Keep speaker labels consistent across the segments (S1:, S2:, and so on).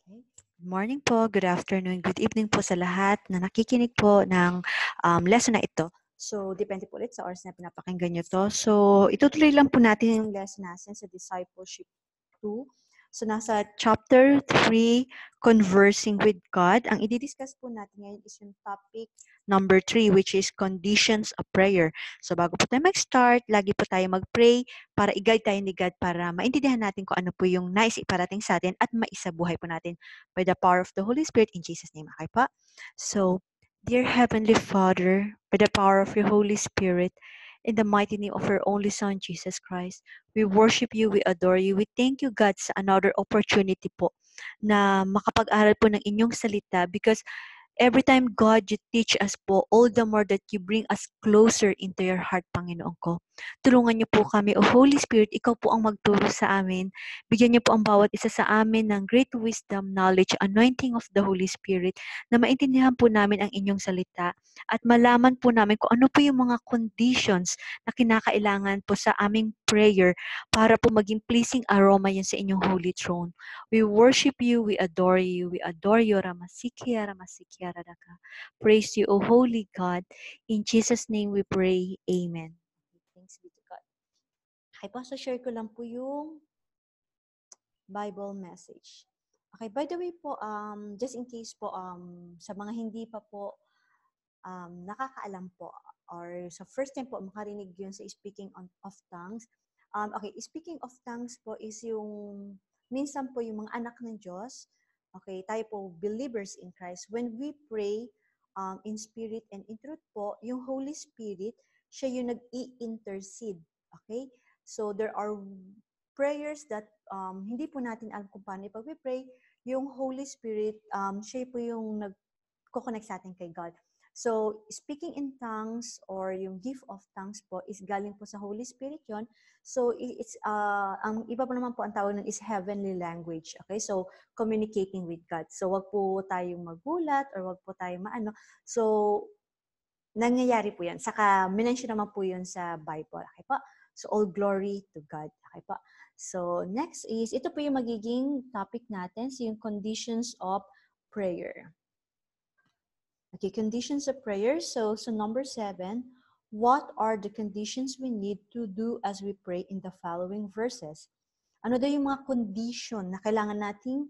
S1: Okay. Good morning po, good afternoon, good evening po sa lahat na nakikinig po ng lesson na ito. So, depende po ulit sa oras na pinapakinggan nyo to. So, itutuloy lang po natin yung lesson natin sa Discipleship 2. So, nasa chapter 3, Conversing with God. Ang i-discuss po natin ngayon is yung topic number 3, which is conditions of prayer. So, bago po tayo mag-start, lagi po tayo mag-pray para i-guide tayo ni God para maintindihan natin kung ano po yung nais iparating sa atin at maisabuhay po natin by the power of the Holy Spirit in Jesus' name. Okay pa? So, dear Heavenly Father, by the power of your Holy Spirit, in the mighty name of your only Son, Jesus Christ, we worship you, we adore you. We thank you, God, sa another opportunity po na makapag-aral po ng inyong salita because every time, God, you teach us po, all the more that you bring us closer into your heart, Panginoon ko. Tulungan niyo po kami, O Holy Spirit, ikaw po ang magturo sa amin. Bigyan niyo po ang bawat isa sa amin ng great wisdom, knowledge, anointing of the Holy Spirit, na maintindihan po namin ang inyong salita at malaman po namin kung ano po yung mga conditions na kinakailangan po sa aming prayer para po maging pleasing aroma yun sa inyong holy throne. We worship you, we adore you, Ramasikia, Ramasikia, Radaka. Praise you, O Holy God. In Jesus' name we pray, Amen. Thanks be to God. Okay po, so share ko lang po yung Bible message. Okay, by the way po, just in case po, sa mga hindi pa po nakakaalam po, or sa first time po makarinig yun sa speaking of tongues. Okay, speaking of tongues po is yung minsan po yung mga anak ng Diyos, okay, tayo po believers in Christ, when we pray in spirit and in truth po, yung Holy Spirit, siya yung nag-i-intercede. Okay? So there are prayers that hindi po natin alam kung paano pag-pray, yung Holy Spirit, siya po yung nag-connect sa atin kay God. So, speaking in tongues or yung gift of tongues po is galing po sa Holy Spirit yon. So, it's ang iba po naman po ang tawag nun is heavenly language. Okay? So, communicating with God. So, wag po tayong magulat or wag po tayong maano. So, nangyayari po yan. Saka, minention naman po yun sa Bible. Okay po? So, all glory to God. Okay po? So, next is, ito po yung magiging topic natin. So, yung conditions of prayer. Okay, conditions of prayer. So number 7, what are the conditions we need to do as we pray in the following verses? Ano daw yung mga condition na kailangan nating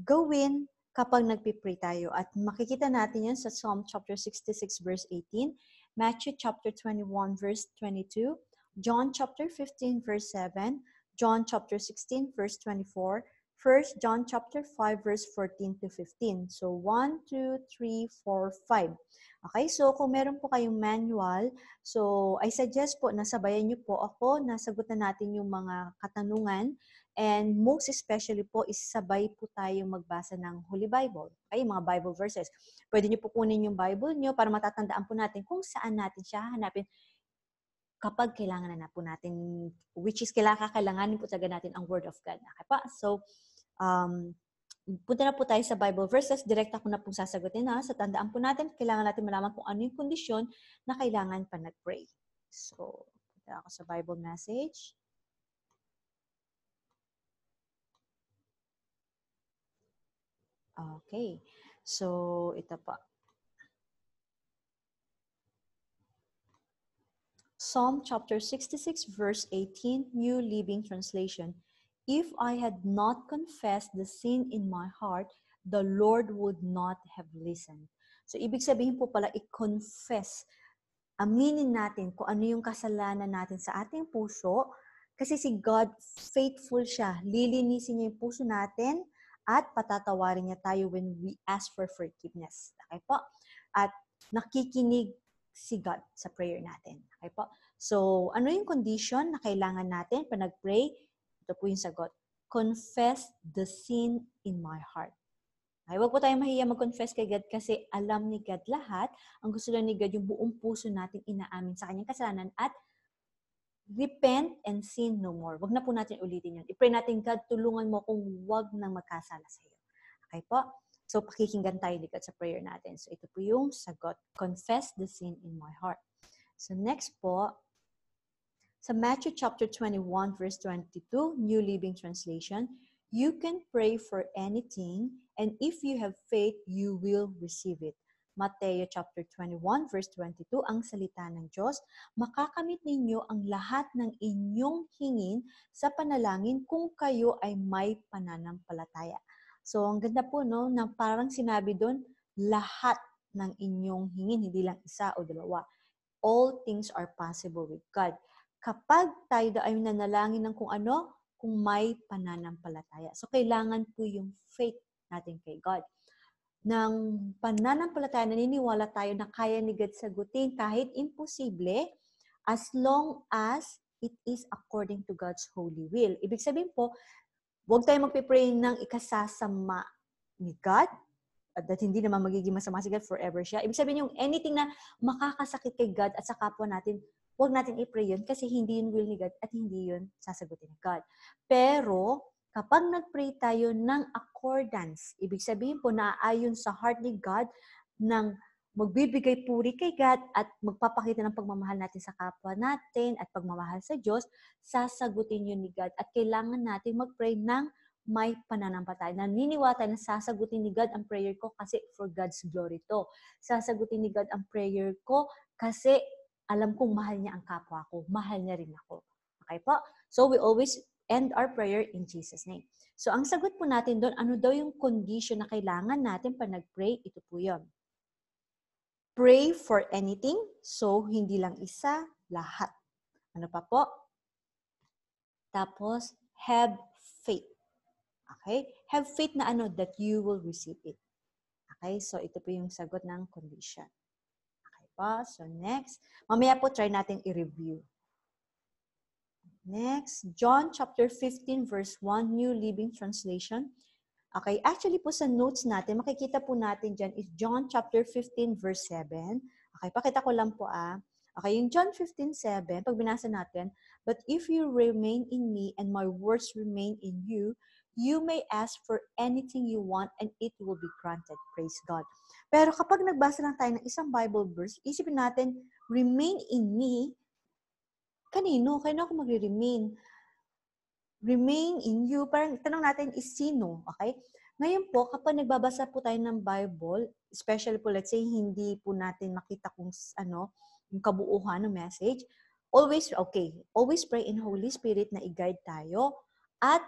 S1: gawin kapag nagpipray tayo? At makikita natin yan sa Psalm chapter 66 verse 18, Matthew chapter 21 verse 22, John chapter 15 verse 7, John chapter 16 verse 24, 1 John chapter 5 verse 14 to 15. So 1, 2, 3, 4, 5. Okay, so kung meron po kayong manual, so I suggest po na sabayan niyo po ako na sagutan natin yung mga katanungan. And most especially po is sabay po tayong magbasa ng Holy Bible. Okay, mga Bible verses. Pwede niyo po kunin yung Bible niyo para matatandaan po natin kung saan natin siya hanapin kapag kailangan na po natin, which is kakailanganin po talaga natin ang Word of God. Okay pa? So, punta na po tayo sa Bible verses. Direct ako na po sasagutin na. Sa tandaan po natin, kailangan natin malaman kung ano yung kondisyon na kailangan pa nag-pray. So, punta ako sa Bible message. Okay. So, ito pa. Psalm chapter 66 verse 18, New Living Translation. If I had not confessed the sin in my heart, the Lord would not have listened. So, ibig sabihin po pala, i-confess. Aminin natin kung ano yung kasalanan natin sa ating puso. Kasi si God, faithful siya. Lilinisin niya yung puso natin at patatawarin niya tayo when we ask for forgiveness. Okay po? At nakikinig si God sa prayer natin. Okay po? So, ano yung condition na kailangan natin pag nag-pray? Ito po yung sagot. Confess the sin in my heart. Okay, huwag po tayong mahiya mag-confess kay God kasi alam ni God lahat. Ang gusto lang ni God yung buong puso natin inaamin sa kanyang kasalanan at repent and sin no more. Huwag na po natin ulitin yun. I-pray natin, God, tulungan mo kung huwag nang magkasala sa iyo. Okay po? So, pakikinggan tayo ni God sa prayer natin. So, ito po yung sagot. Confess the sin in my heart. So, next po, sa Matthew chapter 21 verse 22, New Living Translation, You can pray for anything, and if you have faith, you will receive it. Mateo chapter 21 verse 22, ang salita ng Diyos, makakamit ninyo ang lahat ng inyong hingin sa panalangin kung kayo ay may pananampalataya. So, ang ganda po, no, na parang sinabi doon, lahat ng inyong hingin, hindi lang isa o dalawa. All things are possible with God. Kapag tayo ay nanalangin ng kung ano, kung may pananampalataya. So, kailangan po yung faith natin kay God. Ng pananampalataya, naniniwala tayo na kaya ni God sagutin kahit imposible as long as it is according to God's holy will. Ibig sabihin po, huwag tayo magpipray ng ikasasama ni God, at hindi naman magiging masama si God, forever siya. Ibig sabihin yung anything na makakasakit kay God at sa kapwa natin, huwag natin i-pray yun kasi hindi yun will ni God at hindi yun sasagutin ni God. Pero, kapag nag-pray tayo ng accordance, ibig sabihin po na ayon sa heart ni God, ng magbibigay puri kay God at magpapakita ng pagmamahal natin sa kapwa natin at pagmamahal sa Diyos, sasagutin yun ni God. At kailangan natin mag-pray ng may pananampalataya. Naniniwala tayo na sasagutin ni God ang prayer ko kasi for God's glory to. Sasagutin ni God ang prayer ko kasi alam kong mahal niya ang kapwa ko. Mahal niya rin ako. Okay po? So we always end our prayer in Jesus' name. So ang sagot po natin doon, ano daw yung condition na kailangan natin pa nag-pray? Ito po yun. Pray for anything. So hindi lang isa, lahat. Ano pa po? Tapos, have faith. Okay? Have faith na ano, that you will receive it. Okay? So, ito po yung sagot ng condition. Okay po? So, next. Mamaya po, try natin i-review. Next, John chapter 15 verse 1, New Living Translation. Okay, actually po sa notes natin, makikita po natin dyan is John chapter 15 verse 7. Okay, pakita ko lang po Okay, yung John 15:7, pag binasa natin, but if you remain in me and my words remain in you, you may ask for anything you want and it will be granted. Praise God. Pero kapag nagbasa lang tayo ng isang Bible verse, isipin natin, remain in me, kanino? Kanino ako magre-remain? Remain in you. Parang tanong natin is sino, okay? Ngayon po, kapag nagbabasa po tayo ng Bible, especially po, let's say, hindi po natin makita kung ano, yung kabuuhan ng message, always pray in Holy Spirit na i-guide tayo. At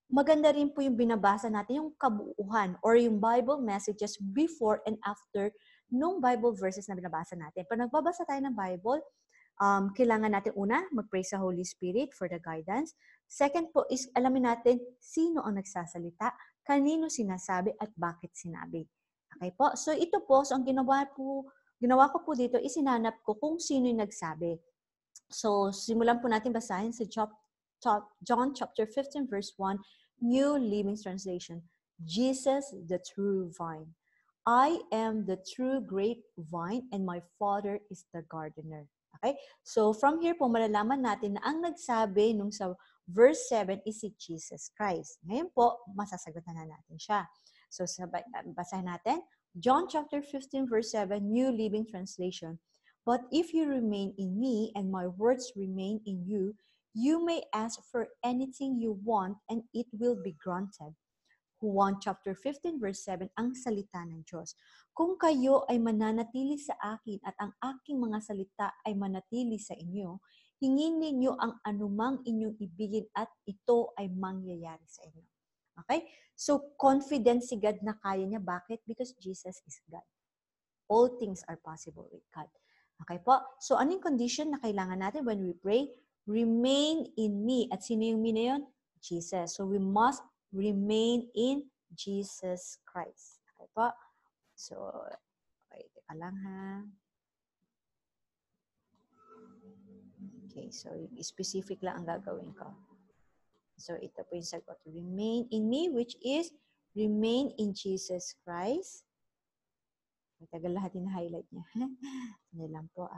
S1: maganda rin po yung binabasa natin, yung kabuuhan or yung Bible messages before and after nung Bible verses na binabasa natin. Pag nagbabasa tayo ng Bible, kailangan natin una, mag-pray sa Holy Spirit for the guidance. Second po is alamin natin sino ang nagsasalita, kanino sinasabi, at bakit sinabi. Okay po? So ito po, so ang ginawa ko po dito, isinanap ko kung sino yung nagsabi. So simulan po natin basahin sa John chapter 15 verse 1, New Living Translation. Jesus, the true vine. I am the true grapevine and my Father is the gardener. Okay? So, from here po, malalaman natin na ang nagsabi nung sa verse 7 is si Jesus Christ. Ngayon po, masasagutan na natin siya. So, basahin natin. John chapter 15 verse 7, New Living Translation. But if you remain in me and my words remain in you, you may ask for anything you want and it will be granted. Juan chapter 15 verse 7, ang salita ng Diyos. Kung kayo ay mananatili sa akin at ang aking mga salita ay manatili sa inyo, hingin ninyo ang anumang inyong ibigin at ito ay mangyayari sa inyo. Okay? So, confident si God na kaya niya. Bakit? Because Jesus is God. All things are possible with God. Okay po? So, anong condition na kailangan natin when we pray? Remain in me. At sino yung me na yun? Jesus. So, we must remain in Jesus Christ. Okay po? So, okay, teka lang ha. Okay, so specific lang ang gagawin ko. So, ito po yung sagot. Remain in me, which is remain in Jesus Christ. Tagal lahat yung highlight niya. Hindi lang po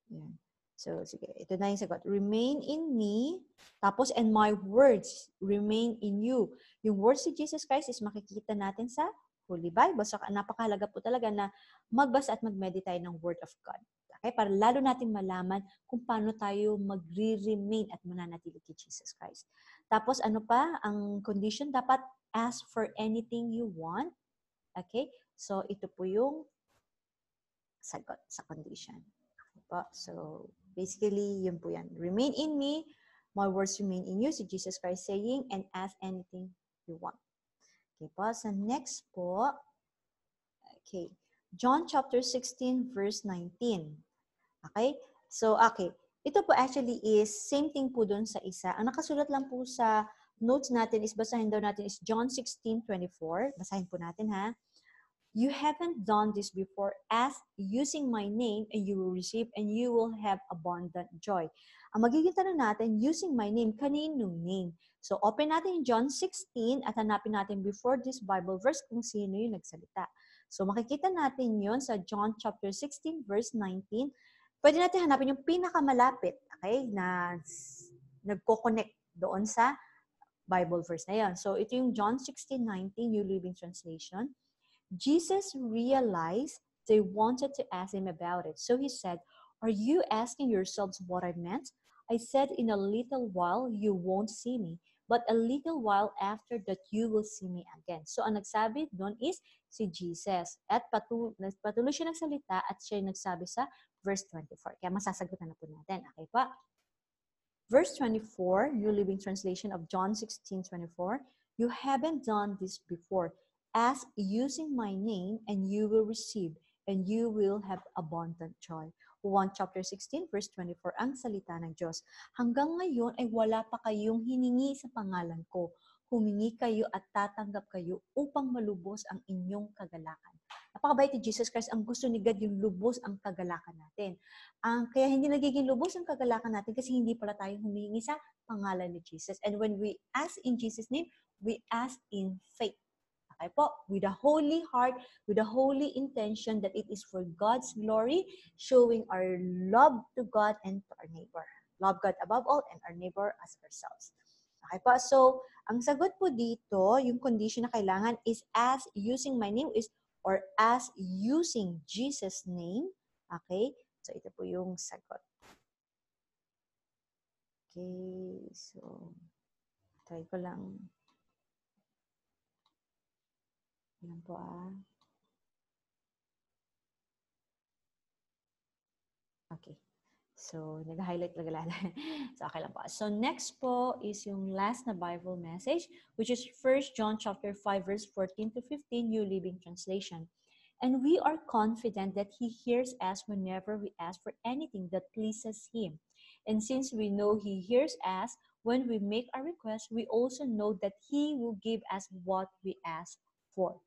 S1: Yan. So, sige. Ito na yung sagot. Remain in me. Tapos, and my words remain in you. Yung words si Jesus Christ is makikita natin sa Holy Bible. So, napakahalaga po talaga na magbasa at mag-meditate ng Word of God. Okay? Para lalo natin malaman kung paano tayo magre-remain at mananatili kay Jesus Christ. Tapos ano pa? Ang condition, dapat ask for anything you want. Okay? So, ito po yung sagot sa condition. Okay po? So, basically, yun po yan. Remain in me, my words remain in you, si Jesus Christ saying, and ask anything you want. Okay po? So, next po, okay, John chapter 16, verse 19. Okay? So, okay. Ito po actually is same thing po dun sa isa. Ang nakasulat lang po sa notes natin is, basahin daw natin is John 16:24. Basahin po natin ha. You haven't done this before. Ask using my name and you will receive and you will have abundant joy. Ang magiging tanong natin, using my name, kaninong name? So, open natin yung John 16 at hanapin natin before this Bible verse kung sino yung nagsalita. So, makikita natin yon sa John chapter 16, verse 19. Pwede natin hanapin yung pinakamalapit, okay, na nagko-connect doon sa Bible verse na yan. So, ito yung John 16:19, New Living Translation. Jesus realized they wanted to ask him about it. So he said, "Are you asking yourselves what I meant? I said, in a little while you won't see me, but a little while after that you will see me again." So ang nagsabi doon is si Jesus. At patuloy siya nagsalita at siya yung nagsabi sa verse 24. Kaya masasagutan na po natin. Okay pa? Verse 24, New Living Translation of John 16:24. You haven't done this before. Ask using my name and you will receive and you will have abundant joy. 1 chapter 16 verse 24 ang salita ng Diyos. Hanggang ngayon ay wala pa kayong hiningi sa pangalan ko. Humingi kayo at tatanggap kayo upang malubos ang inyong kagalakan. Napakabait ni Jesus Christ. Ang gusto ni God yung lubos ang kagalakan natin. Kaya hindi nagiging lubos ang kagalakan natin kasi hindi pala tayo humihingi sa pangalan ni Jesus. And when we ask in Jesus' name, we ask in faith. Okay po? With a holy heart, with a holy intention that it is for God's glory, showing our love to God and to our neighbor. Love God above all and our neighbor as ourselves. Okay po? So, ang sagot po dito, yung condition na kailangan is ask using my name is or ask using Jesus' name. Okay? So, ito po yung sagot. Okay. So, try ko lang. Yan po Okay. So, nag-highlight talaga lahat. So, okay lang po. So, next po is yung last na Bible message, which is 1 John chapter 5, verse 14 to 15, New Living Translation. And we are confident that He hears us whenever we ask for anything that pleases Him. And since we know He hears us, when we make our request, we also know that He will give us what we ask for.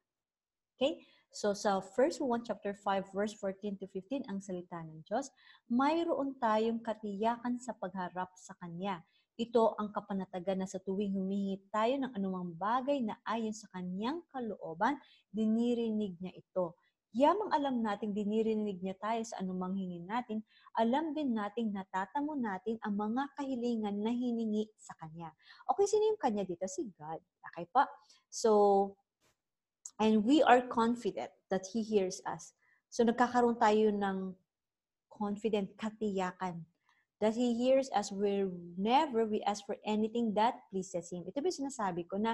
S1: Okay? So, sa 1 chapter 5, verse 14 to 15, ang salita ng Diyos, mayroon tayong katiyakan sa pagharap sa Kanya. Ito ang kapanatagan na sa tuwing humihingi tayo ng anumang bagay na ayon sa Kanyang kalooban, dinirinig niya ito. Yamang alam nating dinirinig niya tayo sa anumang hingin natin, alam din nating natatamo natin ang mga kahilingan na hiningi sa Kanya. Okay, sino yung Kanya dito? Si God. Okay pa? So, and we are confident that He hears us. So nagkakaroon tayo ng confident katiyakan that He hears us whenever we ask for anything that pleases Him. Ito ba sinasabi ko na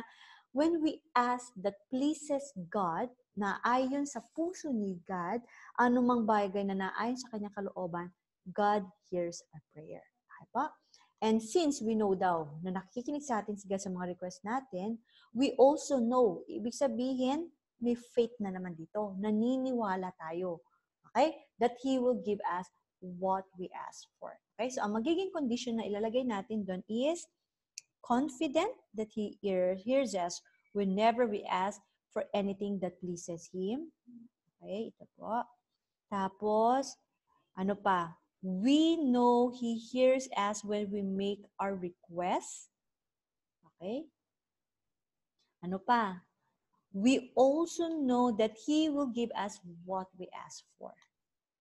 S1: when we ask that pleases God, na ayon sa puso ni God, anumang bagay na naayon sa Kanyang kalooban, God hears our prayer. Okay ba? And since we know daw na nakikinig sa atin si God sa mga request natin, we also know, ibig sabihin, may faith na naman dito. Naniniwala tayo. Okay? That He will give us what we ask for. Okay? So, ang magiging condition na ilalagay natin doon is confident that He hears us whenever we ask for anything that pleases Him. Okay? Ito po. Tapos, ano pa? We know He hears us when we make our requests. Okay? Ano pa? We also know that He will give us what we ask for.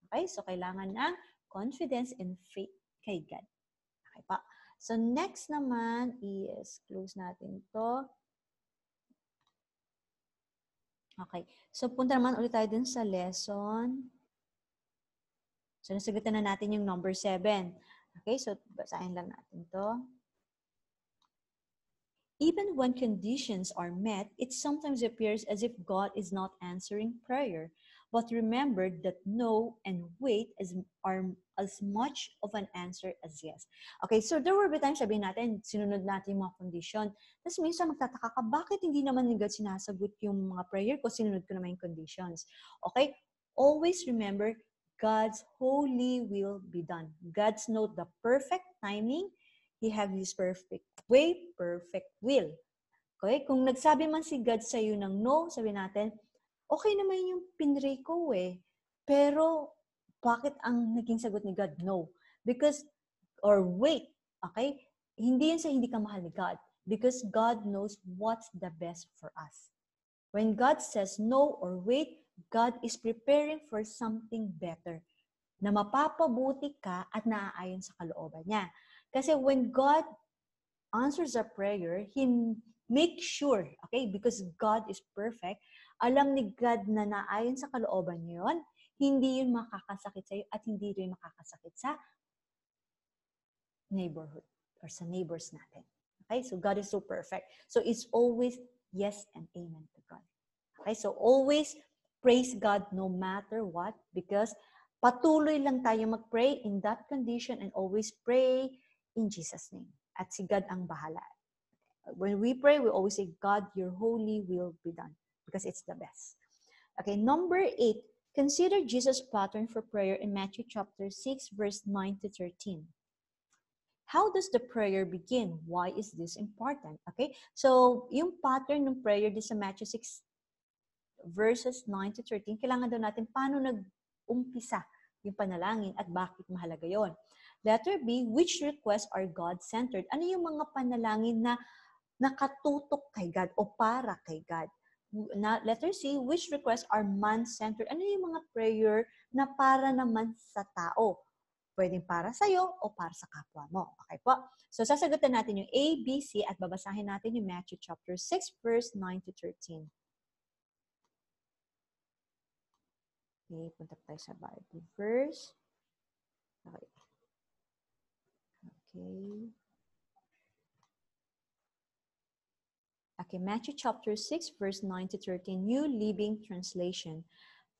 S1: Okay? So, kailangan ng confidence and faith kay God. Okay pa? So, next naman is, close natin to. Okay. So, punta naman ulit tayo dun sa lesson So, nasagutan na natin yung number 7. Okay, so basahin lang natin to. Even when conditions are met, it sometimes appears as if God is not answering prayer. But remember that no and wait are as much of an answer as yes. Okay, so there will be times sabihin natin, sinunod natin yung mga condition. Tapos minsan magtataka ka, bakit hindi naman ni God sinasagot yung mga prayer ko, sinunod ko naman yung conditions. Okay, always remember, God's holy will be done. God's not the perfect timing. He have His perfect way, perfect will. Okay? Kung nagsabi man si God sa iyo ng no, sabi natin, okay naman yung pinray ko eh. Pero, bakit ang naging sagot ni God? No. Because, or wait, okay? Hindi yun sa hindi ka mahal ni God. Because God knows what's the best for us. When God says no or wait, God is preparing for something better na mapapabuti ka at naaayon sa kalooban niya. Kasi when God answers a prayer, He makes sure, okay, because God is perfect, alam ni God na naayon sa kalooban niyo yun, hindi yun makakasakit sa'yo at hindi rin makakasakit sa neighborhood or sa neighbors natin. Okay, so God is so perfect. So it's always yes and amen to God. Okay, so always praise God no matter what because patuloy lang tayo mag-pray in that condition and always pray in Jesus' name. At si God ang bahala. When we pray, we always say, God, your holy will be done because it's the best. Okay, number 8, consider Jesus' pattern for prayer in Matthew chapter 6, verse 9 to 13. How does the prayer begin? Why is this important? Okay, so yung pattern ng prayer din sa Matthew 6, verses 9 to 13, kailangan daw natin paano nag-umpisa yung panalangin at bakit mahalaga yon. Letter B, which requests are God-centered? Ano yung mga panalangin na nakatutok kay God o para kay God? Letter C, which requests are man-centered? Ano yung mga prayer na para naman sa tao? Pwedeng para sa'yo o para sa kapwa mo. Okay po? So, sasagutan natin yung A, B, C at babasahin natin yung Matthew chapter 6, verse 9 to 13. Okay, punta tayo sa Bible verse. Okay. Okay, Matthew chapter 6, verse 9 to 13, New Living Translation.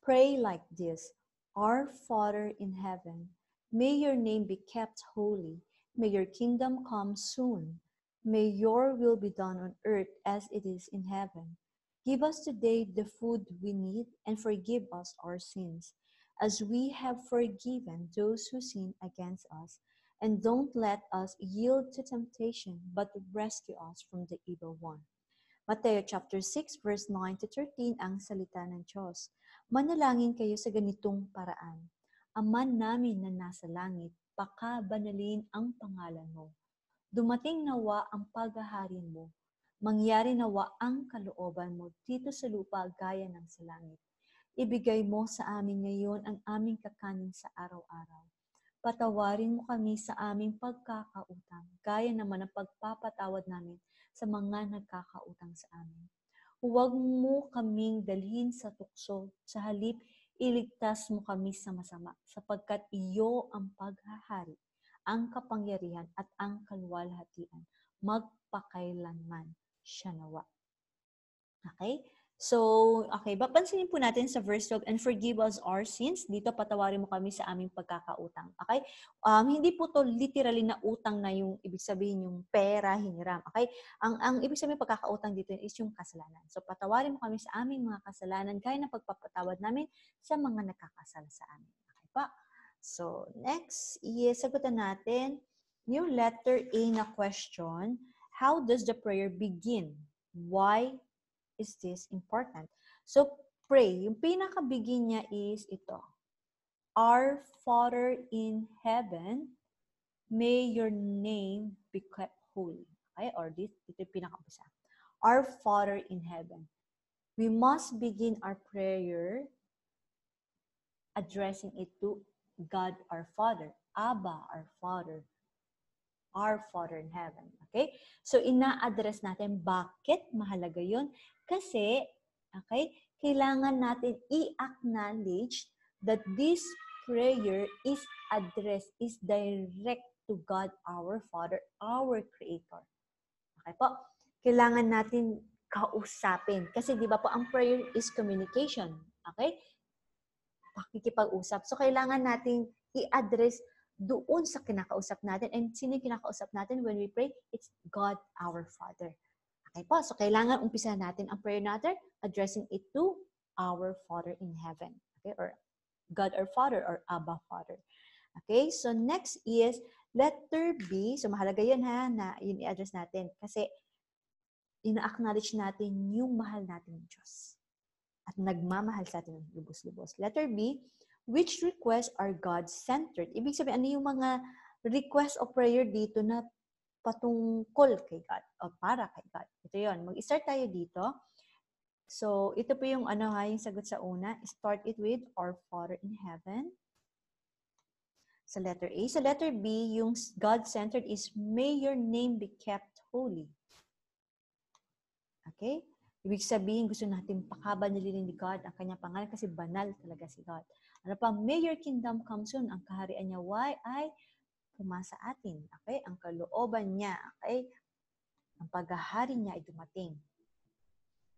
S1: Pray like this, Our Father in heaven, may your name be kept holy. May your kingdom come soon. May your will be done on earth as it is in heaven. Give us today the food we need and forgive us our sins, as we have forgiven those who sin against us. And don't let us yield to temptation, but rescue us from the evil one. Mateo chapter 6, verse 9 to 13 ang salita ng Diyos. Manalangin kayo sa ganitong paraan. Ama namin na nasa langit, pakabanalin ang pangalan mo. Dumating nawa ang paghaharin mo. Mangyari nawa ang kalooban mo dito sa lupa gaya ng sa langit. Ibigay mo sa amin ngayon ang aming kakanin sa araw-araw. Patawarin mo kami sa aming pagkakautang, gaya naman ng pagpapatawad namin sa mga nagkakautang sa amin. Huwag mo kaming dalhin sa tukso, sa halip iligtas mo kami sa masama, sapagkat iyo ang paghahari, ang kapangyarihan at ang kaluwalhatian, magpakailanman siya nawa. Okay? So, okay, papansinin po natin sa verse 12, and forgive us our sins. Dito, patawarin mo kami sa aming pagkakautang. Okay? Hindi po to literally na utang na yung ibig sabihin yung pera, hiniram. Okay? Ang ibig sabihin pagkakautang dito is yung kasalanan. So, patawarin mo kami sa aming mga kasalanan, gaya ng pagpapatawad namin sa mga nakakasala sa amin. Okay pa? So, next, sagutan natin yung letter A na question. How does the prayer begin? Why is this important? So, pray. Yung pinaka-begin niya is ito. Our Father in heaven, may your name be kept holy. Okay? Or ito yung pinaka-umpisa. Our Father in heaven. We must begin our prayer addressing it to God our Father. Abba our Father. Our Father in heaven. Okay? So, ina-address natin bakit mahalaga yun. Kasi, okay, kailangan natin i-acknowledge that this prayer is addressed, is direct to God, our Father, our Creator. Okay po? Kailangan natin kausapin. Kasi di ba po, ang prayer is communication. Okay? Pakikipag-usap. So, kailangan natin i-address doon sa kinakausap natin. And sino yung kinakausap natin when we pray? It's God, our Father. Okay po? So, kailangan umpisa natin ang prayer natin, addressing it to our Father in heaven. Okay? Or God our Father or Abba Father. Okay? So, next is letter B. So, mahalaga yun ha, na yun i-address natin. Kasi, ina-acknowledge natin yung mahal natin ng Diyos. At nagmamahal sa atin ng lubos-lubos. Letter B, which requests are God-centered? Ibig sabihin, ano yung mga request of prayer dito na patungkol kay God o para kay God? Ito yun. Mag-start tayo dito. So, ito po yung yung sagot sa una. Start it with our Father in heaven. Sa letter A. Sa letter B, yung God-centered is, may your name be kept holy. Okay? Ibig sabihin, gusto natin pakabanalinin ni God ang kanyang pangalan kasi banal talaga si God. Ano pa? May your kingdom come soon. Ang kaharian niya ay pumasa atin. Okay? Ang kalooban niya. Okay? Ang paghahari niya ay dumating.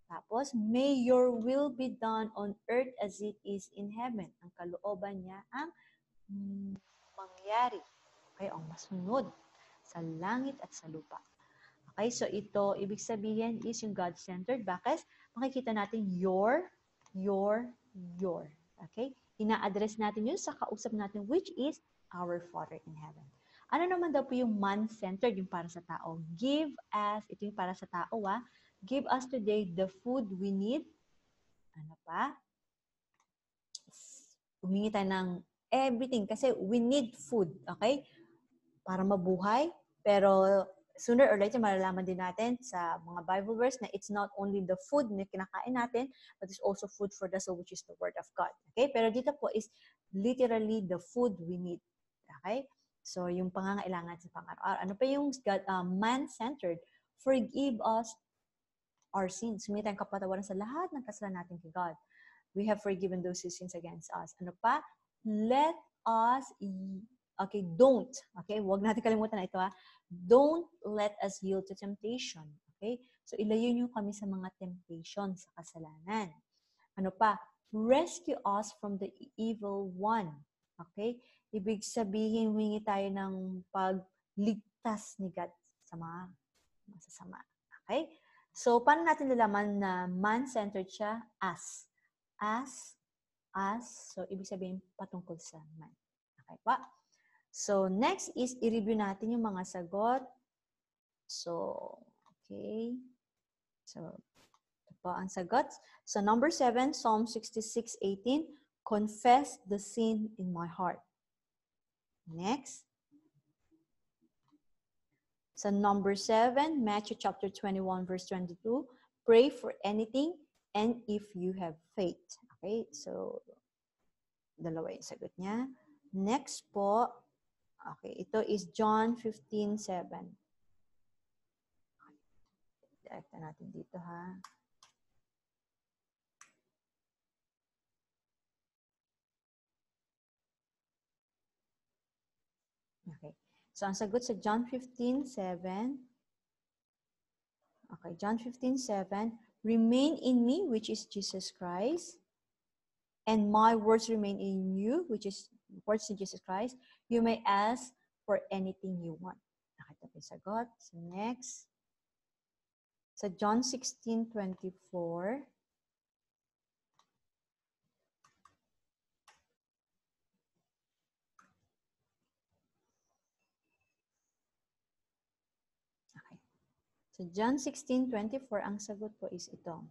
S1: Tapos, may your will be done on earth as it is in heaven. Ang kalooban niya ang mangyari. Okay? Ang masunod sa langit at sa lupa. Okay, so ito, ibig sabihin is yung God-centered. Bakit? Makikita natin your. Okay? Ina-address natin yun sa kausap natin, which is our Father in heaven. Ano naman daw po yung man-centered, yung para sa tao? Give us, ito yung para sa tao give us today the food we need. Ano pa? Humingi tayo ng everything kasi we need food, okay? Para mabuhay, pero sooner or later, malalaman din natin sa mga Bible verse na it's not only the food na kinakain natin, but it's also food for the soul, which is the Word of God. Okay? Pero dito po is literally the food we need. Okay? So, yung pangangailangan sa pang-araw. Ano pa yung man-centered? Forgive us our sins. Humingi tayong kapatawaran sa lahat ng kasalanan natin kay God. We have forgiven those who sins against us. Ano pa? Let us don't. Okay? Huwag natin kalimutan na ito Don't let us yield to temptation. Okay? So, ilayo niyo kami sa mga temptation, sa kasalanan. Ano pa? Rescue us from the evil one. Okay? Ibig sabihin, humingi tayo ng pagligtas ni God sa mga masasama. Okay? So, paano natin nalaman na man-centered siya? As. So, ibig sabihin, patungkol sa man. Okay pa? So, next is, i-review natin yung mga sagot. So, okay. So, ito po ang sagot. So, number 7, Psalm 66:18, confess the sin in my heart. Next. So, number 7, Matthew chapter 21, verse 22, pray for anything and if you have faith. Okay, so, dalawa yung sagot niya. Next po, okay, ito is John 15:7. Direct natin dito Okay. So, ang sagot sa John 15:7. Okay, John 15:7. Remain in me, which is Jesus Christ, and my words remain in you, which is words in Jesus Christ. You may ask for anything you want. Nakita po yung sagot. So, next. Sa John 16:24. Okay. So, John 16:24, ang sagot po is ito.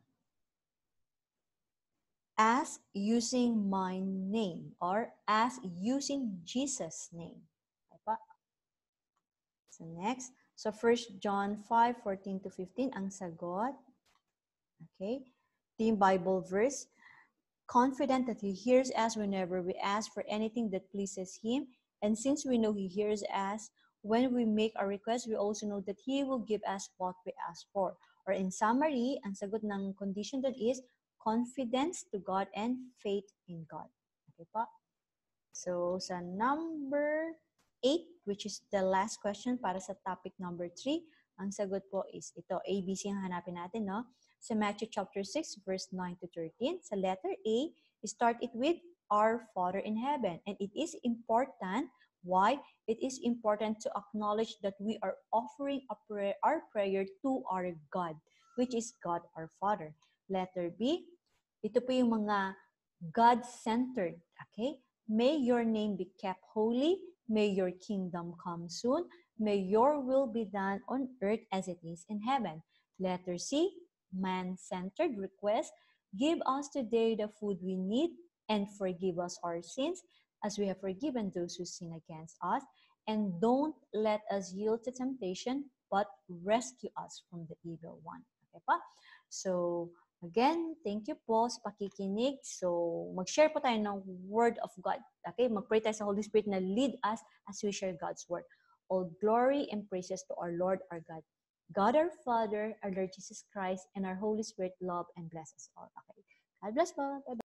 S1: Ask using my name or ask using Jesus' name. Okay pa? So, next. So, 1 John 5:14-15, ang sagot. Okay. Ito yung Bible verse. Confident that He hears us whenever we ask for anything that pleases Him. And since we know He hears us, when we make our request, we also know that He will give us what we ask for. Or in summary, ang sagot ng condition doon is confidence to God and faith in God. Okay po? So, sa number 8, which is the last question para sa topic number 3, ang sagot po is ito, ABC ang hanapin natin, no? Sa Matthew chapter 6, verse 9 to 13, sa letter A, start it with Our Father in Heaven. And it is important. Why? It is important to acknowledge that we are offering our prayer to our God, which is God our Father. Letter B, ito po yung mga God-centered. Okay? May your name be kept holy. May your kingdom come soon. May your will be done on earth as it is in heaven. Letter C, man-centered request. Give us today the food we need and forgive us our sins as we have forgiven those who sin against us. And don't let us yield to temptation, but rescue us from the evil one. Okay pa? So, again, thank you po sa pakikinig. So, mag-share po tayo ng Word of God. Okay? Mag-pray tayo sa Holy Spirit na lead us as we share God's Word. All glory and praises to our Lord, our God. God our Father, our Lord Jesus Christ, and our Holy Spirit love and bless us all. Okay? God bless po. Bye-bye.